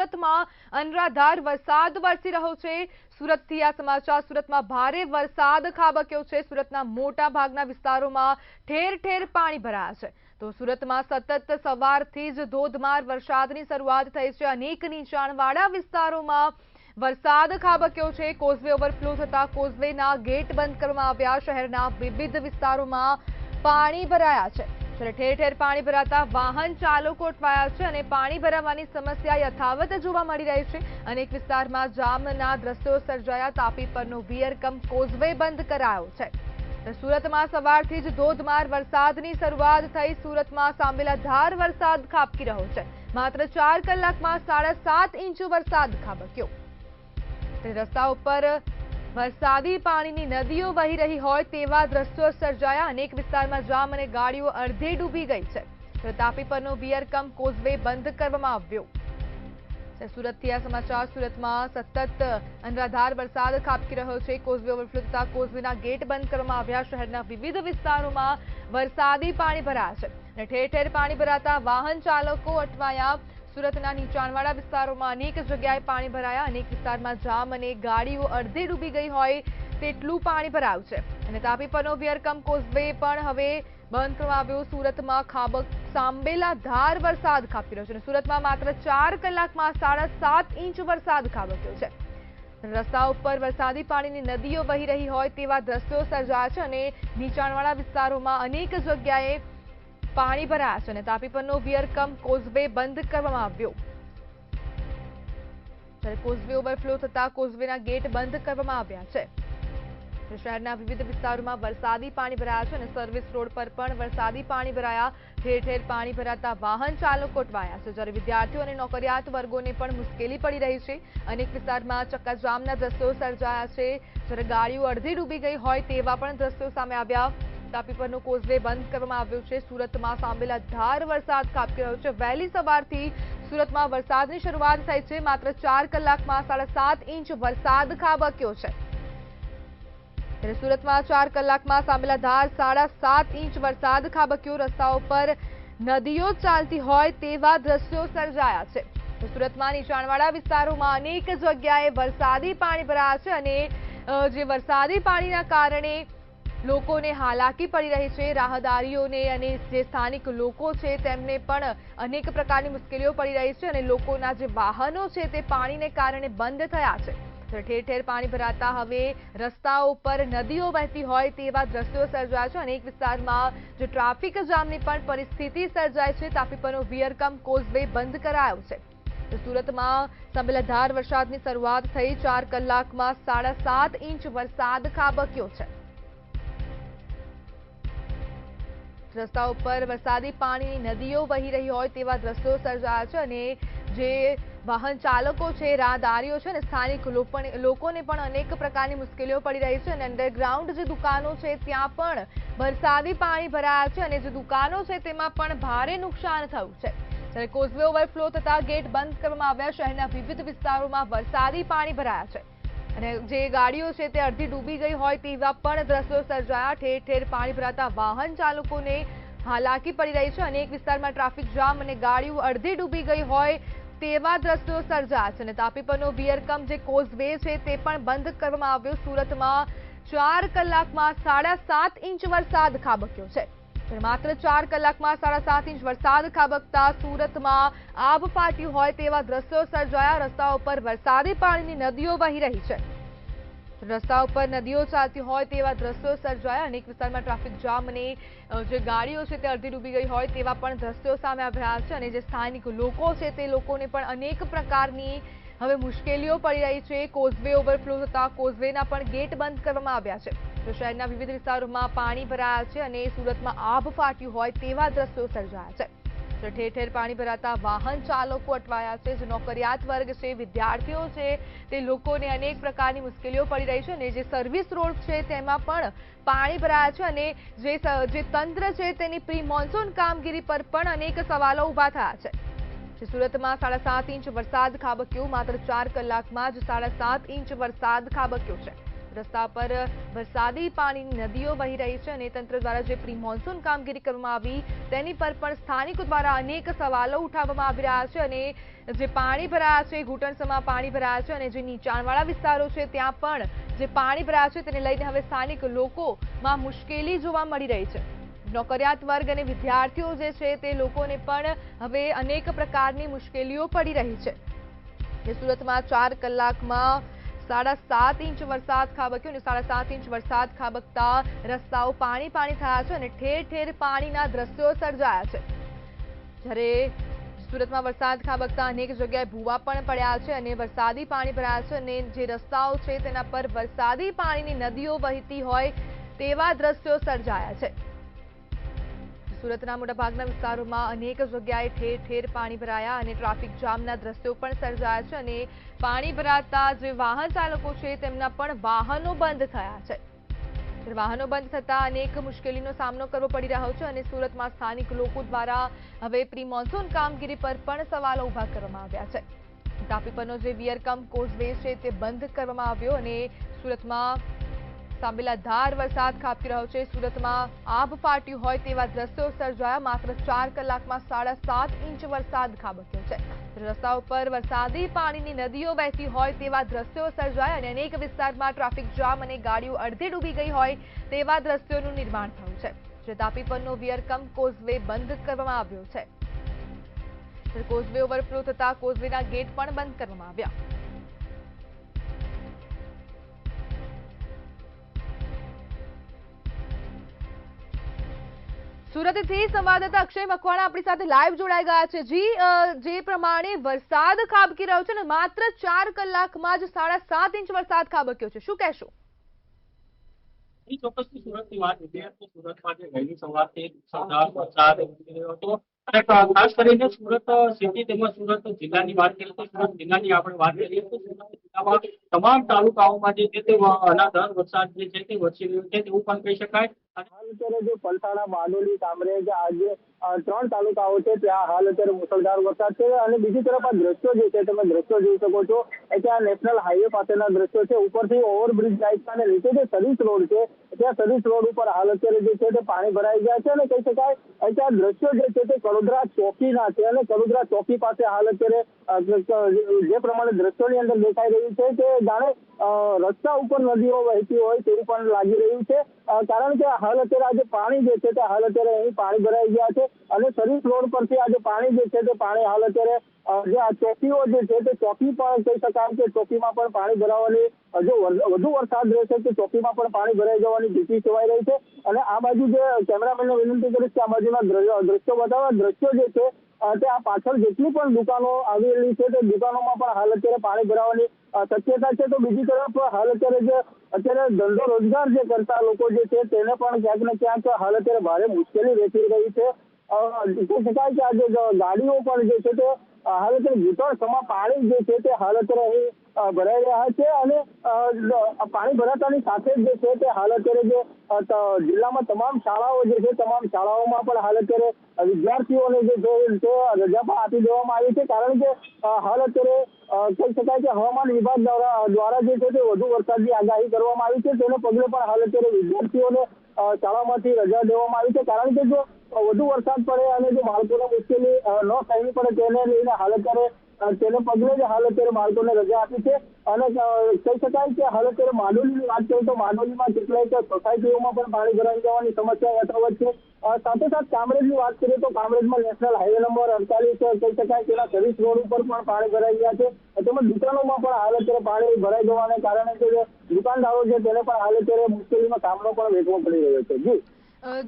સુરતમાં અનરાધાર વરસાદ વરસી રહ્યો છે। સુરતથી આ સમાચાર। સુરતમાં ભારે વરસાદ ખાબક્યો છે। સુરતના મોટા ભાગના વિસ્તારોમાં ઠેર ઠેર પાણી ભરાયા છે। તો સુરતમાં સતત સવારથી જ ધોધમાર વરસાદની શરૂઆત થઈ છે। અનેક નીચાણવાળા વિસ્તારોમાં વરસાદ ખાબક્યો છે। કોઝવે ઓવરફ્લો થતા કોઝવેના ગેટ બંધ કરવામાં આવ્યા। શહેરના વિવિધ વિસ્તારોમાં પાણી ભરાયા છે। ઠેર ઠેર પાણી ભરાતા વાહન ચાલકો અટવાયા છે અને પાણી ભરાવાની સમસ્યા યથાવત જોવા મળી રહી છે। અનેક વિસ્તારમાં જામના દ્રશ્યો સર્જાયા। તાપી પરનો વિયરકમ કોઝવે બંધ કરાયો છે। સુરતમાં સવારથી જ ધોધમાર વરસાદની શરૂઆત થઈ। સુરતમાં સાંબેલાધાર વરસાદ ખાબકી રહ્યો છે। માત્ર 4 કલાકમાં 7.5 ઇંચ વરસાદ ખાબક્યો। રસ્તા ઉપર વરસાદી પાણીની નદીઓ વહી રહી હોય તેવા દ્રશ્યો સર્જાયા। અનેક વિસ્તારમાં જામ અને ગાડીઓ અડધે ડૂબી ગઈ છે। તાપી પરનો વિયરકમ કોઝવે બંધ કરવામાં આવ્યો। સુરતથી આ સમાચાર। સુરતમાં સતત અનરાધાર વરસાદ ખાબકી રહ્યો છે। કોઝવે ઓવરફ્લો થતા કોઝવેના ગેટ બંધ કરવામાં આવ્યા। શહેરના વિવિધ વિસ્તારોમાં વરસાદી પાણી ભરાયા છે અને ઠેર ઠેર પાણી ભરાતા વાહન ચાલકો અટવાયા। સુરતના નીચાણવાળા વિસ્તારોમાં અનેક જગ્યાએ પાણી ભરાયા। અનેક વિસ્તારમાં જામ અને ગાડીઓ અડધે ડૂબી ગઈ હોય તેટલું પાણી ભરાયું છે અને તાપી પરનો વિયરકમ કોઝવે પણ હવે બંધ કરવામાં આવ્યો। સુરતમાં સાંબેલાધાર વરસાદ ખાબકી રહ્યો છે અને સુરતમાં માત્ર 4 કલાકમાં 7.5 ઇંચ વરસાદ ખાબક્યો છે। રસ્તા ઉપર વરસાદી પાણીની નદીઓ વહી રહી હોય તેવા દ્રશ્યો સર્જાયા છે અને નીચાણવાળા વિસ્તારોમાં અનેક જગ્યાએ પાણી ભરાયા છે અને તાપી પરનો વિયરકમ કોઝવે બંધ કરવામાં આવ્યો। જ્યારે કોઝવે ઓવરફ્લો થતા કોઝવેના ગેટ બંધ કરવામાં આવ્યા છે। શહેરના વિવિધ વિસ્તારોમાં વરસાદી પાણી ભરાયા છે અને સર્વિસ રોડ પર પણ વરસાદી પાણી ભરાયા। ઠેર ઠેર પાણી ભરાતા વાહન ચાલકો અટવાયા છે। જ્યારે વિદ્યાર્થીઓ અને નોકરિયાત વર્ગોને પણ મુશ્કેલી પડી રહી છે। અનેક વિસ્તારમાં ચક્કાજામના દ્રશ્યો સર્જાયા છે। જ્યારે ગાડીઓ અડધી ડૂબી ગઈ હોય તેવા પણ દ્રશ્યો સામે આવ્યા। તાપી પરનો કોઝવે બંધ કરવામાં આવ્યો છે। સુરતમાં સાંબેલાધાર વરસાદ ખાબકી રહ્યો છે। વહેલી સવારથી સુરતમાં વરસાદની શરૂઆત થઈ છે। માત્ર 4 કલાકમાં 7.5 ઇંચ વરસાદ ખાબક્યો છે। ત્યારે સુરતમાં 4 કલાકમાં સાંબેલાધાર 7.5 ઇંચ વરસાદ ખાબક્યો। રસ્તાઓ પર નદીઓ ચાલતી હોય તેવા દ્રશ્યો સર્જાયા છે। તો સુરતમાં નીચાણવાળા વિસ્તારોમાં અનેક જગ્યાએ વરસાદી પાણી ભરાયા છે અને જે વરસાદી પાણીના કારણે લોકોને હાલાકી પડી રહી છે। રાહદારીઓને અને જે સ્થાનિક લોકો છે તેમને પણ અનેક પ્રકારની મુશ્કેલીઓ પડી રહી છે અને લોકોના જે વાહનો છે તે પાણીને કારણે બંધ થયા છે। ઠેર ઠેર પાણી ભરાતા હવે રસ્તાઓ પર નદીઓ વહેતી હોય તેવા દ્રશ્યો સર્જાયા છે। અનેક વિસ્તારમાં જે ટ્રાફિક જામની પણ પરિસ્થિતિ સર્જાય છે। તાપી પરનો વિયરકમ કોઝવે બંધ કરાયો છે। સુરતમાં સાંબેલાધાર વરસાદની શરૂઆત થઈ। 4 કલાકમાં 7.5 ઇંચ વરસાદ ખાબક્યો છે। રસ્તા ઉપર વરસાદી પાણીની નદીઓ વહી રહી હોય તેવા દ્રશ્યો સર્જાયા છે અને જે વાહન ચાલકો છે, રાહદારીઓ છે અને સ્થાનિક લોકોને પણ અનેક પ્રકારની મુશ્કેલીઓ પડી રહી છે અને અંડરગ્રાઉન્ડ જે દુકાનો છે ત્યાં પણ વરસાદી પાણી ભરાયા છે અને જે દુકાનો છે તેમાં પણ ભારે નુકસાન થયું છે। ત્યારે કોઝવે ઓવરફ્લો થતા ગેટ બંધ કરવામાં આવ્યા। શહેરના વિવિધ વિસ્તારોમાં વરસાદી પાણી ભરાયા છે અને જે ગાડીઓ છે તે અડધી ડૂબી ગઈ હોય તેવા પણ દ્રશ્યો સર્જાયા। ઠેર ઠેર પાણી ભરાતા વાહન ચાલકોને હાલાકી પડી રહી છે। અનેક વિસ્તારમાં ટ્રાફિક જામ અને ગાડીઓ અડધી ડૂબી ગઈ હોય તેવા દ્રશ્યો સર્જાયા છે અને તાપી પરનો વિયરકમ જે કોઝવે છે તે પણ બંધ કરવામાં આવ્યો। સુરતમાં 4 કલાકમાં 7.5 ઇંચ વરસાદ ખાબક્યો છે। માત્ર 4 કલાકમાં 7.5 ઇંચ વરસાદ ખાબકતા સુરતમાં આભ ફાટ્યું હોય તેવા દ્રશ્યો સર્જાયા। રસ્તાઓ પર વરસાદી પાણીની નદીઓ વહી રહી છે। રસ્તા ઉપર નદીઓ ચાલતી હોય તેવા દ્રશ્યો સર્જાયા। અનેક વિસ્તારમાં ટ્રાફિક જામ અને જે ગાડીઓ છે તે અડધી ડૂબી ગઈ હોય તેવા પણ દ્રશ્યો સામે આવી રહ્યા છે અને જે સ્થાનિક લોકો છે તે લોકોને પણ અનેક પ્રકારની હવે મુશ્કેલીઓ પડી રહી છે। કોઝવે ઓવરફ્લો થતા કોઝવેના પણ ગેટ બંધ કરવામાં આવ્યા છે। તો શહેરના વિવિધ વિસ્તારોમાં પાણી ભરાયા છે અને સુરતમાં આભ ફાટ્યું હોય તેવા દ્રશ્યો સર્જાયા છે। તો ઠેર ઠેર પાણી ભરાતા વાહન ચાલકો અટવાયા છે। જે નોકરિયાત વર્ગ છે, વિદ્યાર્થીઓ છે તે લોકોને અનેક પ્રકારની મુશ્કેલીઓ પડી રહી છે અને જે સર્વિસ રોડ છે તેમાં પણ પાણી ભરાયા છે અને જે તંત્ર છે તેની પ્રી મોન્સૂન કામગીરી પર પણ અનેક સવાલો ઉભા થયા છે। સુરતમાં 7.5 ઇંચ વરસાદ ખાબક્યો। માત્ર 4 કલાકમાં જ 7.5 ઇંચ વરસાદ ખાબક્યો છે। રસ્તા પર વરસાદી પાણીની નદીઓ વહી રહી છે અને તંત્ર દ્વારા જે પ્રી મોન્સૂન કામગીરી કરવામાં આવી તેની પર પણ સ્થાનિકો દ્વારા અનેક સવાલો ઉઠાવવામાં આવી રહ્યા છે અને જે પાણી ભરાયા છે, ઘૂંટણસમાં પાણી ભરાયા છે અને જે નીચાણવાળા વિસ્તારો છે ત્યાં પણ જે પાણી ભરાયા છે તેને લઈને હવે સ્થાનિક લોકોમાં મુશ્કેલી જોવા મળી રહી છે. નોકરિયાત વર્ગ અને વિદ્યાર્થીઓ જે છે તે લોકોને પણ હવે અનેક પ્રકારની મુશ્કેલીઓ પડી રહી છે. સુરતમાં 4 કલાકમાં 7.5 ઇંચ વરસાદ ખાબક્યો અને 7.5 ઇંચ વરસાદ ખાબકતા રસ્તાઓ પાણી થયા છે અને ઠેર ઠેર પાણીના દ્રશ્યો સર્જાયા છે. જ્યારે સુરતમાં વરસાદ ખાબકતા અનેક જગ્યાએ ભૂવા પણ પડ્યા છે અને વરસાદી પાણી ભરાયા છે અને જે રસ્તાઓ છે તેના પર વરસાદી પાણીની નદીઓ વહેતી હોય તેવા દ્રશ્યો સર્જાયા છે. સુરતના મોટાભાગના વિસ્તારોમાં અનેક જગ્યાએ ઠેર ઠેર પાણી ભરાયા અને ટ્રાફિક જામના દ્રશ્યો પણ સર્જાયા છે અને પાણી ભરાતા જે વાહન ચાલકો છે તેમના પણ વાહનો બંધ થયા છે. વાહનો બંધ થતા અનેક મુશ્કેલીનો સામનો કરવો પડી રહ્યો છે અને સુરતમાં સ્થાનિક લોકો દ્વારા હવે પ્રી મોન્સૂન કામગીરી પર પણ સવાલો ઉભા કરવામાં આવ્યા છે. તાપી પરનો જે વિયરકમ કોઝવે છે તે બંધ કરવામાં આવ્યો અને સુરતમાં સાંબેલાધાર વરસાદ ખાબકી રહ્યો છે. સુરતમાં આભ ફાટ્યું હોય તેવા દ્રશ્યો સર્જાયા. માત્ર 4 કલાકમાં 7.5 ઇંચ વરસાદ ખાબક્યો છે. રસ્તાઓ પર વરસાદી પાણીની નદીઓ વહેતી હોય તેવા દ્રશ્યો સર્જાયા અને અનેક વિસ્તારમાં ટ્રાફિક જામ અને ગાડીઓ અડધે ડૂબી ગઈ હોય તેવા દ્રશ્યોનું નિર્માણ થયું છે. જે તાપી પરનો વિયરકમ કોઝવે બંધ કરવામાં આવ્યો છે. કોઝવે ઓવરફ્લો થતા કોઝવેના ગેટ પણ બંધ કરવામાં આવ્યા. સુરતથી સંવાદદાતા અક્ષય મકવાણા આપણી સાથે લાઈવ જોડાઈ ગયા છે. જી, જે પ્રમાણે વરસાદ ખાબકી રહ્યો છે ને માત્ર 4 કલાકમાં જ 7.5 ઇંચ વરસાદ ખાબક્યો છે, શું કહેશો? ચોક્કસથી સુરતની વાત કરીએ તો સુરતમાં જે વહેલી સવારથી સૌરાષ્ટ્ર વરસાદ વરસી રહ્યો હતો અને ખાસ કરીને સુરત સિટી તેમજ સુરત જિલ્લાની વાત કરીએ તો સુરત જિલ્લાની આપણે વાત કરીએ તો સુરત જિલ્લામાં તમામ તાલુકાઓમાં જે છે તે અનરાધાર વરસાદ જે છે તે વરસી રહ્યો છે તેવું પણ કહી શકાય. હાલ અત્યારે જે પલસાણા, બારડોલી, કામરેજ આજે 3 તાલુકાઓ છે ત્યાં હાલ અત્યારે મુસળધાર વરસાદ છે અને બીજી તરફ આ દ્રશ્યો જે છે તમે દ્રશ્યો જોઈ શકો છો ત્યાં નેશનલ હાઈવે પાસેના દ્રશ્યો છે. ઉપરથી ઓવરબ્રિજ જાય છે અને નીચે જે સર્વિસ રોડ છે ત્યાં સર્વિસ રોડ ઉપર હાલ અત્યારે જે છે તે પાણી ભરાઈ ગયા છે અને કહી શકાય ત્યાં દ્રશ્યો જે છે તે કડોદરા ચોકીના છે અને કડોદરા ચોકી પાસે હાલ અત્યારે જે પ્રમાણે દ્રશ્યોની અંદર દેખાઈ રહ્યું છે કે જાણે રસ્તા ઉપર નદીઓ વહેતી હોય તેવું પણ લાગી રહ્યું છે. કારણ કે હાલ અત્યારે આજે પાણી જે છે તે હાલ અત્યારે અહીં પાણી ભરાઈ ગયા છે અને સર્વિસ રોડ પરથી આજે પાણી જે છે તે પાણી હાલ અત્યારે જે આ ચોકીઓ જે છે તે ચોકી પણ કહી શકાય કે ચોકીમાં પણ પાણી ભરાવાની જો વધુ વરસાદ રહેશે તો ચોકીમાં પણ પાણી ભરાઈ જવાની ભીતિ સેવાઈ રહી છે. અને આ બાજુ જે કેમેરામેનને વિનંતી કરીશ કે આ બાજુના દ્રશ્યો બતાવવા દ્રશ્યો જે છે તે આ પાછળ જેટલી પણ દુકાનો આવેલી છે તે દુકાનોમાં પણ હાલ અત્યારે પાણી ભરાવાની શક્યતા છે. તો બીજી તરફ હાલ અત્યારે ધંધો રોજગાર જે કરતા લોકો જે છે તેને પણ ક્યાંક ને ક્યાંક હાલ અત્યારે ભારે મુશ્કેલી વેઠી રહી છે. કહી શકાય કે આજે ગાડીઓ પણ જે છે તે હાલ અત્યારે ઘૂંટણસમાં પાણી જે છે તે હાલ અત્યારે અહીં ભરાઈ રહ્યા છે અને પાણી ભરાતાની સાથે જ જે છે તે હાલ અત્યારે જે જિલ્લામાં તમામ શાળાઓ જે છે તમામ શાળાઓમાં પણ હાલ અત્યારે વિદ્યાર્થીઓને જે છે તે રજા પણ આપી દેવામાં આવી છે. કારણ કે હાલ અત્યારે કહી શકાય કે હવામાન વિભાગ દ્વારા જે છે તે વધુ વરસાદની આગાહી કરવામાં આવી છે. તેને પગલે પણ હાલ અત્યારે વિદ્યાર્થીઓને શાળામાંથી રજા દેવામાં આવી છે. કારણ કે જો વધુ વરસાદ પડે અને જો બાળકોને મુશ્કેલી ન સહેવી પડે તેને લઈને હાલ અત્યારે તેને પગલે જ હાલ અત્યારે બાળકોને રજા આપી છે. અને કહી શકાય કે હાલ અત્યારે માંડોલીની વાત કરીએ તો માંડોલીમાં કેટલાક સોસાયટીઓમાં પણ પાણી ભરાઈ જવાની સમસ્યા યથાવત છે. સાથે સાથે કામરેજની વાત કરીએ તો કામરેજમાં નેશનલ હાઈવે નંબર 48 કહી શકાય તેના સર્વિસ રોડ ઉપર પણ પાણી ભરાઈ ગયા છે. તેમજ દુકાનોમાં પણ હાલ અત્યારે પાણી ભરાઈ જવાને કારણે જે દુકાનદારો છે તેને પણ હાલ અત્યારે મુશ્કેલીનો સામનો પણ વેઠવો પડી રહ્યો છે.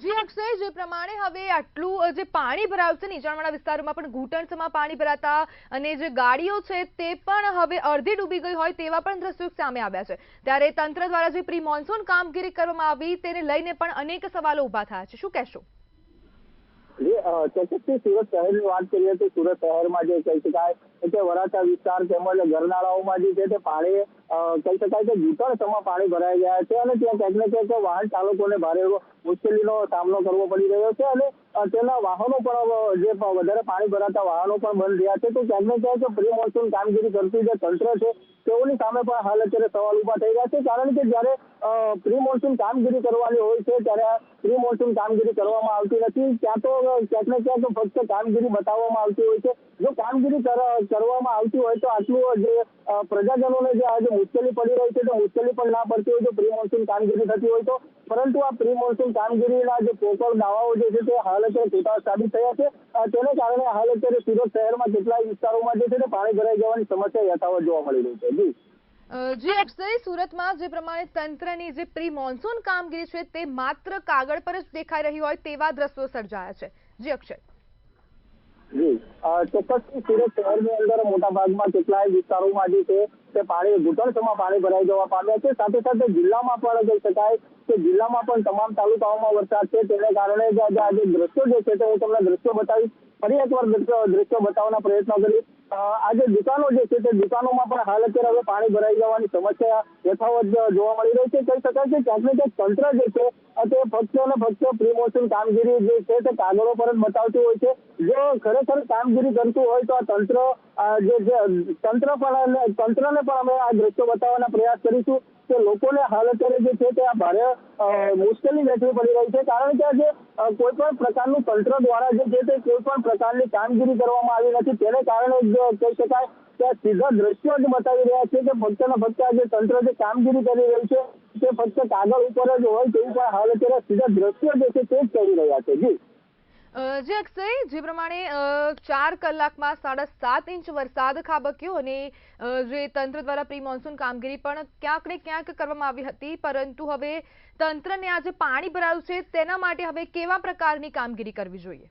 જી અક્ષય, જે પ્રમાણે હવે આટલું જે પાણી ભરાયું છે નીચાણવાળા વિસ્તારોમાં પણ ઘૂંટણસમાં પાણી ભરાતા અને જે ગાડીઓ છે તે પણ હવે અડધી ડૂબી ગઈ હોય તેવા પણ દ્રશ્યો સામે આવ્યા છે. ત્યારે તંત્ર દ્વારા જે પ્રી મોન્સૂન કામગીરી કરવામાં આવી તેને લઈને પણ અનેક સવાલો ઉભા થયા છે, શું કહેશો? ચોક્કસથી સુરત શહેરની વાત કરીએ તો સુરત શહેરમાં જે કહી શકાય કે વરાછા વિસ્તાર તેમજ ગરનાળાઓમાં જે છે તે પાણી કહી શકાય કે ઘૂંટણસમાં પાણી ભરાઈ ગયા છે અને ત્યાં ક્યાંક ને ક્યાંક વાહન ચાલકોને ભારે મુશ્કેલીનો સામનો કરવો પડી રહ્યો છે અને તેના વાહનો પણ જે વધારે પાણી ભરાતા વાહનો પણ બંધ રહ્યા છે. તો ક્યાંક ને ક્યાંક પ્રી મોન્સૂન કામગીરી કરતું જે તંત્ર છે તેઓની સામે પણ હાલ અત્યારે સવાલ ઉભા થઈ ગયા છે, કારણ કે જયારે પ્રી મોન્સૂન કામગીરી કરવાની હોય છે ત્યારે પ્રી મોન્સૂન કામગીરી કરવામાં આવતી નથી. ત્યાં તો ક્યાંક ને ક્યાંક ફક્ત કામગીરી બતાવવામાં આવતી હોય છે. જો કામગીરી કરવામાં આવતી હોય તો આટલું જે પ્રજાજનોને જે આજે મુશ્કેલી પડી રહી છે તો મુશ્કેલી પણ ના પડતી હોય જો પ્રી મોન્સૂન કામગીરી થતી હોય તો. પરંતુ આ પ્રી મોન્સૂન કામગીરીના જે પોકળ દાવાઓ જે છે તે હાલ અત્યારે ખોટા સાબિત થયા છે. તેને કારણે હાલ અત્યારે સુરત શહેરમાં કેટલાય વિસ્તારોમાં જે છે તે પાણી ભરાઈ જવાની સમસ્યા યથાવત જોવા મળી રહી છે. જી અક્ષય, સુરતમાં જે પ્રમાણે તંત્રની જે પ્રી મોન્સૂન કામગીરી છે તે માત્ર કાગળ પર જ દેખાઈ રહી હોય તેવા દ્રશ્યો સર્જાયા છે. જી અક્ષય. જી ચોક્કસથી સુરત શહેરની અંદર મોટા ભાગમાં કેટલાય વિસ્તારોમાં જે છે તે પાણી ઘૂંટણસમાં પાણી ભરાઈ જવા પામ્યા છે. સાથે સાથે જિલ્લામાં પણ કહી શકાય કે જિલ્લામાં પણ તમામ તાલુકાઓમાં વરસાદ છે. તેને કારણે આજે દ્રશ્યો જે છે તે હું તમને દ્રશ્યો બતાવીશ. ફરી એકવાર દ્રશ્યો બતાવવાના પ્રયત્ન કરીશ. આજે દુકાનો જે છે તે દુકાનોમાં પણ હાલ અત્યારે હવે પાણી ભરાઈ જવાની સમસ્યા યથાવત જોવા મળી રહી છે. કહી શકાય કે ક્યાંક ને ક્યાંક તંત્ર જે છે તે ફક્ત અને ફક્ત પ્રી મોન્સૂન કામગીરી જે છે તે કાગળો પર જ બતાવતું હોય છે. જો ખરેખર કામગીરી કરતું હોય તો આ તંત્રને પણ અમે આ દ્રશ્યો બતાવવાના પ્રયાસ કરીશું કે લોકોને હાલ અત્યારે જે છે તે આ ભારે મુશ્કેલી વેઠવી પડી રહી છે, કારણ કે આજે કોઈ પણ પ્રકારનું તંત્ર દ્વારા જે છે તે કોઈ પણ પ્રકારની કામગીરી કરવામાં આવી નથી. તેને કારણે કહી શકાય કે સીધા દ્રશ્યો જ બતાવી રહ્યા છે કે ફક્ત ને ફક્ત જે તંત્ર જે કામગીરી કરી રહ્યું છે તે ફક્ત કાગળ ઉપર જ હોય તેવું પણ હાલ અત્યારે સીધા દ્રશ્યો જે છે તે જ કહી રહ્યા છે. જી અક્ષય, જે પ્રમાણે 4 કલાકમાં 7.5 ઇંચ વરસાદ ખાબક્યો અને જે તંત્ર દ્વારા પ્રી મોન્સૂન કામગીરી પણ ક્યાંક ને ક્યાંક કરવામાં આવી હતી, પરંતુ હવે તંત્રને આજે પાણી ભરાયું છે તેના માટે હવે કેવા પ્રકારની કામગીરી કરવી જોઈએ?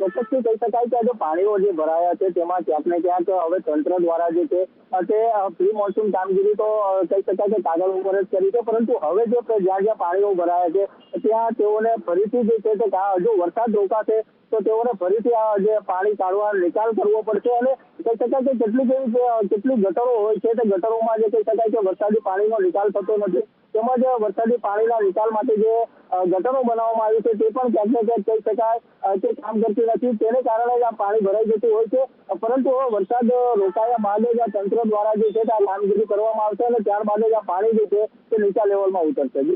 ચોક્કસથી કહી શકાય કે આજે પાણીઓ જે ભરાયા છે તેમાં ક્યાંક ને ક્યાંક હવે તંત્ર દ્વારા જે છે તે પ્રી મોન્સૂન કામગીરી તો કહી શકાય કે કાગળ ઉપર જ કરી છે, પરંતુ હવે જે જ્યાં જ્યાં પાણીઓ ભરાયા છે ત્યાં તેઓને ફરીથી જે છે તે જો વરસાદ રોકાશે તો તેઓને ફરીથી આ જે પાણી કાઢવા નિકાલ કરવો પડશે. અને કહી શકાય કે કેટલી ગટરો હોય છે તે ગટરોમાં જે કહી શકાય કે વરસાદી પાણીનો નિકાલ થતો નથી, તેમજ વરસાદી પાણીના નિકાલ માટે જે ગટરો બનાવવામાં આવી છે તે પણ ક્યાંક ને ક્યાંક કહી શકાય કે કામ કરતી નથી. તેને કારણે જ આ પાણી ભરાઈ જતું હોય છે. પરંતુ વરસાદ રોકાયા બાદ જ આ તંત્ર દ્વારા જે છે આ કામગીરી કરવામાં આવશે અને ત્યારબાદ જ આ પાણી જે છે તે નીચા લેવલમાં ઉતરશે.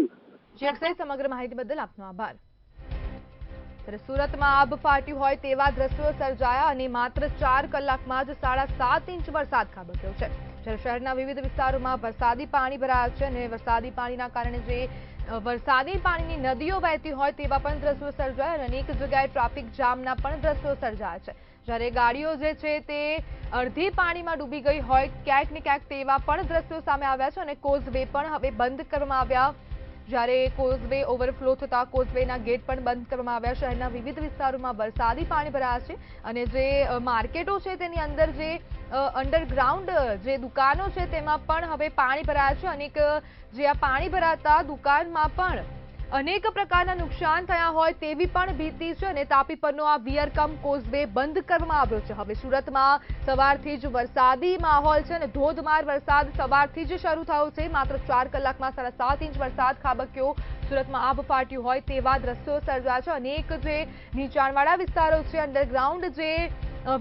જી અક્ષય, સમગ્ર માહિતી બદલ આપનો આભાર. સુરતમાં આબ ફાટ્યું હોય તેવા દ્રશ્યો સર્જાયા અને માત્ર 4 કલાકમાં જ 7.5 ઇંચ વરસાદ ખાબક્યો છે. જ્યારે શહેરના વિવિધ વિસ્તારોમાં વરસાદી પાણી ભરાયા છે અને વરસાદી પાણીના કારણે જે વરસાદી પાણીની નદીઓ વહેતી હોય તેવા પણ દ્રશ્યો સર્જાયા અને અનેક જગ્યાએ ટ્રાફિક જામના પણ દ્રશ્યો સર્જાયા છે. જ્યારે ગાડીઓ જે છે તે અડધી પાણીમાં ડૂબી ગઈ હોય ક્યાંક ને ક્યાંક તેવા પણ દ્રશ્યો સામે આવ્યા છે અને કોઝવે પણ હવે બંધ કરવામાં આવ્યા. જ્યારે કોઝવે ઓવરફ્લો થતા કોઝવેના ગેટ પણ બંધ કરવામાં આવ્યા. શહેરના વિવિધ વિસ્તારોમાં વરસાદી પાણી ભરાયા છે અને જે માર્કેટો છે તેની અંદર જે અંડરગ્રાઉન્ડ જે દુકાનો છે તેમાં પણ હવે પાણી ભરાયા છે. અનેક જે આ પાણી ભરાતા દુકાનમાં પણ અનેક પ્રકારના નુકસાન થયા હોય તેવી પણ ભીતિ છે અને તાપી પરનો આ વિયરકમ કોઝવે બંધ કરવામાં આવ્યો છે. હવે સુરતમાં સવારથી જ વરસાદી માહોલ છે અને ધોધમાર વરસાદ સવારથી જ શરૂ થયો છે. માત્ર 4 કલાકમાં 7.5 ઇંચ વરસાદ ખાબક્યો. સુરતમાં આબ ફાટ્યું હોય તેવા દ્રશ્યો સર્જાયા છે. અનેક જે નીચાણવાળા વિસ્તારો છે, અંડરગ્રાઉન્ડ જે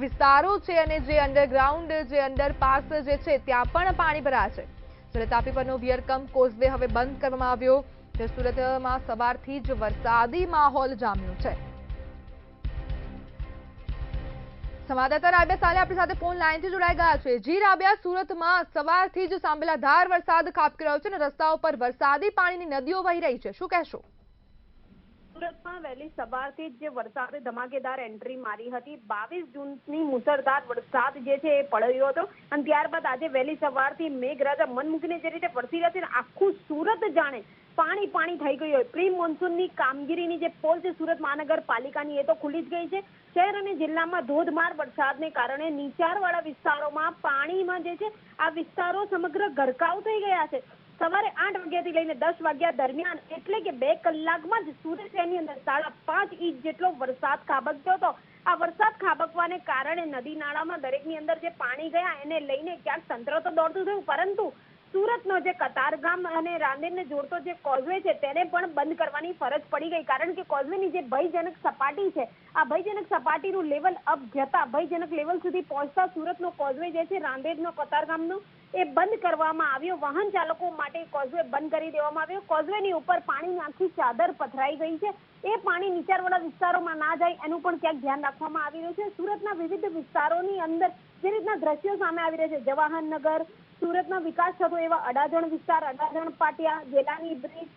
વિસ્તારો છે અને જે અંડરગ્રાઉન્ડ જે અંડરપાસ જે છે ત્યાં પણ પાણી ભરાયા છે. જ્યારે તાપી પરનો વિયરકમ કોઝવે હવે બંધ કરવામાં આવ્યો. સુરતમાં સવારથી જ વરસાદી માહોલ જામ્યો છે. સંવાદદાતા રાબિયા સાલે આપણી સાથે ફોન લાઈનથી જોડાઈ ગયા છે. જી રાબિયા, સુરતમાં સવારથી જ સાંભળાધાર વરસાદ ખાબકી રહ્યો છે અને રસ્તાઓ પર વરસાદી પાણીની નદીઓ વહી રહી છે, શું કહેશો? સુરતમાં વહેલી સવારથી જ જે વરસાદે ધમાકેદાર એન્ટ્રી મારી હતી. 22 જૂનની મુસળધાર વરસાદ જે છે એ પડ્યો હતો અને ત્યારબાદ આજે વહેલી સવારથી મેઘરાજા મન મૂકીને જે રીતે વરસી રહ્યા છે આખું સુરત જાણે પાણી થઈ ગયું હોય. પ્રી મોન્સૂનની કામગીરીની જે પોલ છે સુરત મહાનગરપાલિકાની એ તો ખુલી જ ગઈ છે. શહેર અને જિલ્લામાં ધોધમાર વરસાદને કારણે નીચાણવાળા વિસ્તારોમાં પાણીમાં જે છે આ વિસ્તારો સમગ્ર ગરકાવ થઈ ગયા છે. સવારે 8 વાગ્યાથી લઈને 10 વાગ્યા દરમિયાન એટલે કે 2 કલાકમાં જ સુરત શહેરની અંદર 5.5 ઇંચ જેટલો વરસાદ ખાબક્યો હતો. આ વરસાદ ખાબકવાને કારણે નદી નાળામાં દરેકની અંદર જે પાણી ગયા એને લઈને ક્યાંક તંત્ર તો દોડતું થયું, પરંતુ સુરતનો જે કતારગામ અને રાંદેરને જોડતો જે કોઝવે છે તેને પણ બંધ કરવાની ફરજ પડી ગઈ, કારણ કે કોઝવેની જે ભયજનક સપાટી છે આ ભયજનક સપાટીનું લેવલ અપ જતા ભયજનક લેવલ સુધી પહોંચતા સુરતનો કોઝવે જે છે રાંદેરનો કતારગામનો એ બંધ કરવામાં આવ્યો. વાહન ચાલકો માટે કોઝવે બંધ કરી દેવામાં આવ્યો. કોઝવેની ઉપર પાણીની આખી ચાદર પથરાઈ ગઈ છે. એ પાણી નીચાણવાળા વિસ્તારોમાં ના જાય એનું પણ ક્યાંક ધ્યાન રાખવામાં આવી રહ્યું છે. સુરતના વિવિધ વિસ્તારોની અંદર જે રીતના દ્રશ્યો સામે આવી રહ્યા છે, જવાહરનગર, સુરતનો વિકાસ થતો એવા અડાજણ વિસ્તાર, અડાજણ પાટિયા, જેલાની બ્રિજ,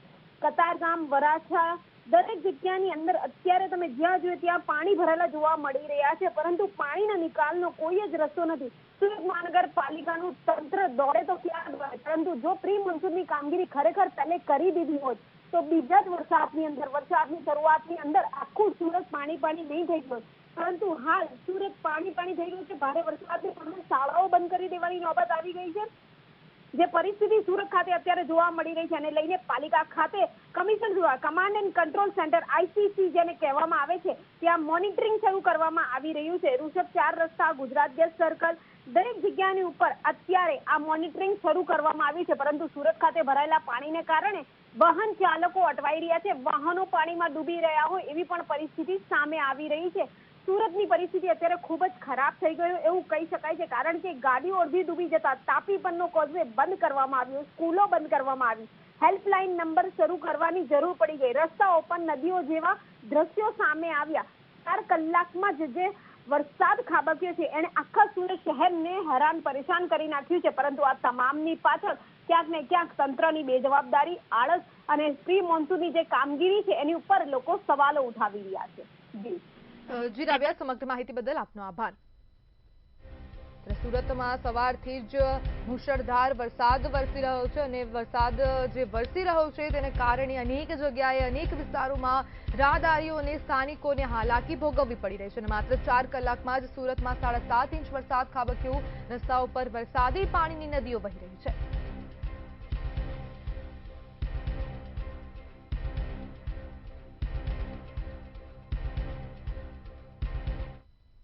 કતારગામ, વરાછા, દરેક જગ્યાની અંદર અત્યારે તમે જ્યાં જોઈએ ત્યાં પાણી ભરેલા જોવા મળી રહ્યા છે, પરંતુ પાણીના નિકાલનો કોઈ જ રસ્તો નથી. સુરત મહાનગરપાલિકાનું તંત્ર દોડે તો ક્યાં દોડે, પરંતુ જો પ્રી મોન્સૂનની કામગીરી ખરેખર પહેલે કરી દીધી હોત તો બીજા જ વરસાદની શરૂઆતની અંદર આખું સુરત પાણી નહીં થઈ ગયું, પરંતુ હાલ સુરત પાણી થઈ ગયું છે. ભારે વરસાદને કારણે શાળાઓ બંધ કરી દેવાની નોબત આવી ગઈ છે. જે પરિસ્થિતિ સુરત ખાતે અત્યારે જોવા મળી રહી છે અને લઈને પાલિકા ખાતે command and control centre ICC જેને કહેવામાં આવે છે ત્યાં મોનિટરિંગ શરૂ કરવામાં આવી રહ્યું છે. ઋષભ 4 રસ્તા, ગુજરાત ગેસ સર્કલ, દરેક જગ્યાની ઉપર અત્યારે આ મોનિટરિંગ શરૂ કરવામાં આવ્યું છે, પરંતુ સુરત ખાતે ભરાયેલા પાણીને કારણે વાહન ચાલકો અટવાઈ રહ્યા છે. વાહનો પાણીમાં ડૂબી રહ્યા હોય એવી પણ પરિસ્થિતિ સામે આવી રહી છે. સુરતની પરિસ્થિતિ અત્યારે ખૂબ જ ખરાબ થઈ ગયું એવું કહી શકાય છે, કારણ કે ગાડીઓ અડધી ડૂબી જતા તાપી પરનો કોઝવે બંધ કરવામાં આવ્યો, સ્કૂલો બંધ કરવામાં આવી, હેલ્પલાઇન નંબર શરૂ કરવાની જરૂર પડી ગઈ, રસ્તાઓ પર નદીઓ જેવા દ્રશ્યો સામે આવ્યા. 4 કલાકમાં જે વરસાદ ખાબક્યો છે એને આખા સુરત શહેરને હેરાન પરેશાન કરી નાખ્યું છે, પરંતુ આ તમામની પાછળ ક્યાંક ને ક્યાંક તંત્રની બેજવાબદારી, આળસ અને પ્રી મોન્સૂનની જે કામગીરી છે એની ઉપર લોકો સવાલો ઉઠાવી રહ્યા છે. જી રાવ્યા, સમગ્ર માહિતી બદલ આપનો આભાર. સુરતમાં સવારથી જ મુશળધાર વરસાદ વરસી રહ્યો છે અને વરસાદ જે વરસી રહ્યો છે તેને કારણે અનેક જગ્યાએ અનેક વિસ્તારોમાં રાહદારીઓ અને સ્થાનિકોને હાલાકી ભોગવવી પડી રહી છે અને માત્ર 4 કલાકમાં જ સુરતમાં 7.5 ઇંચ વરસાદ ખાબક્યો. રસ્તાઓ પર વરસાદી પાણીની નદીઓ વહી રહી છે.